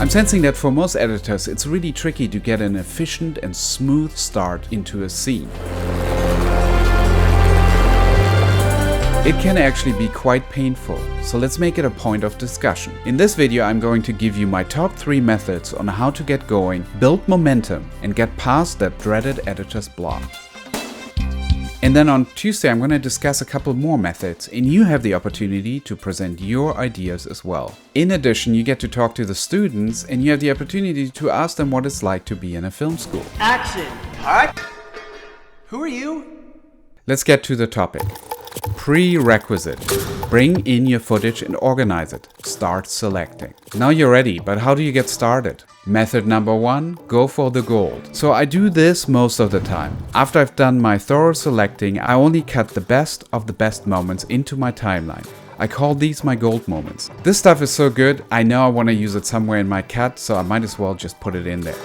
I'm sensing that for most editors it's really tricky to get an efficient and smooth start into a scene. It can actually be quite painful, so let's make it a point of discussion. In this video I'm going to give you my top 3 methods on how to get going, build momentum, and get past that dreaded editor's block. And then on Tuesday I'm going to discuss a couple more methods, and you have the opportunity to present your ideas as well. In addition, you get to talk to the students and you have the opportunity to ask them what it's like to be in a film school. Action! Alright. Who are you? Let's get to the topic. Prerequisite. Bring in your footage and organize it. Start selecting. Now you're ready, but how do you get started? Method number 1, go for the gold. So I do this most of the time. After I've done my thorough selecting, I only cut the best of the best moments into my timeline. I call these my gold moments. This stuff is so good, I know I want to use it somewhere in my cut, so I might as well just put it in there.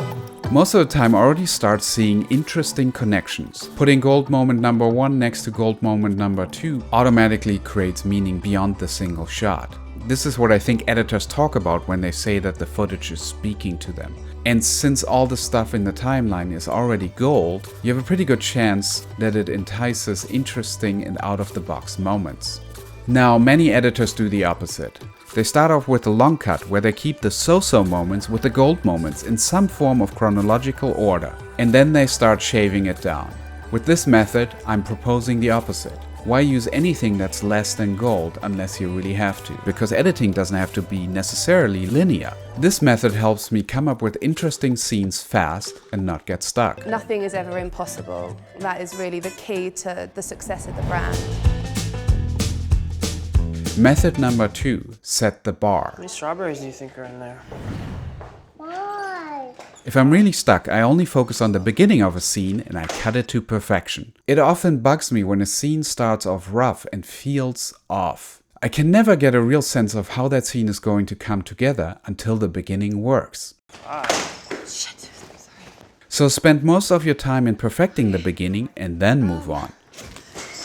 Most of the time I already start seeing interesting connections. Putting gold moment number 1 next to gold moment number 2 automatically creates meaning beyond the single shot. This is what I think editors talk about when they say that the footage is speaking to them. And since all the stuff in the timeline is already gold, you have a pretty good chance that it entices interesting and out-of-the-box moments. Now, many editors do the opposite. They start off with a long cut where they keep the so-so moments with the gold moments in some form of chronological order, and then they start shaving it down. With this method, I'm proposing the opposite. Why use anything that's less than gold unless you really have to? Because editing doesn't have to be necessarily linear. This method helps me come up with interesting scenes fast and not get stuck. Nothing is ever impossible. That is really the key to the success of the brand. Method number 2, set the bar. How many strawberries do you think are in there? Why? If I'm really stuck, I only focus on the beginning of a scene and I cut it to perfection. It often bugs me when a scene starts off rough and feels off. I can never get a real sense of how that scene is going to come together until the beginning works. Shit, sorry. So spend most of your time in perfecting the beginning and then move on.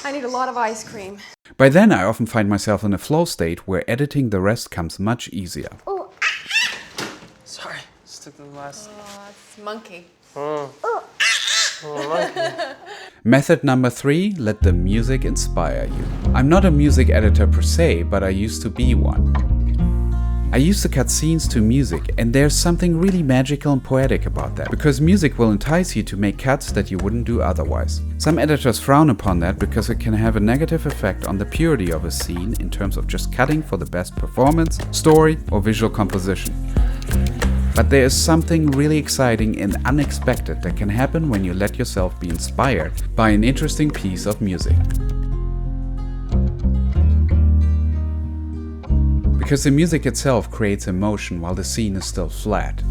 I need a lot of ice cream. By then I often find myself in a flow state where editing the rest comes much easier. Oh, Sorry, stick to the last. Oh, it's monkey. Method number 3, let the music inspire you. I'm not a music editor per se, but I used to be one. I used to cut scenes to music, and there's something really magical and poetic about that, because music will entice you to make cuts that you wouldn't do otherwise. Some editors frown upon that because it can have a negative effect on the purity of a scene in terms of just cutting for the best performance, story, or visual composition. But there is something really exciting and unexpected that can happen when you let yourself be inspired by an interesting piece of music. Because the music itself creates emotion while the scene is still flat.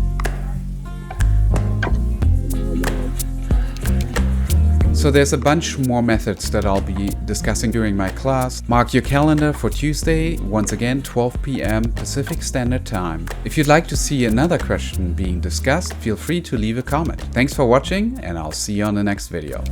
So there's a bunch more methods that I'll be discussing during my class. Mark your calendar for Tuesday, once again 12 p.m. Pacific Standard Time. If you'd like to see another question being discussed, feel free to leave a comment. Thanks for watching, and I'll see you on the next video.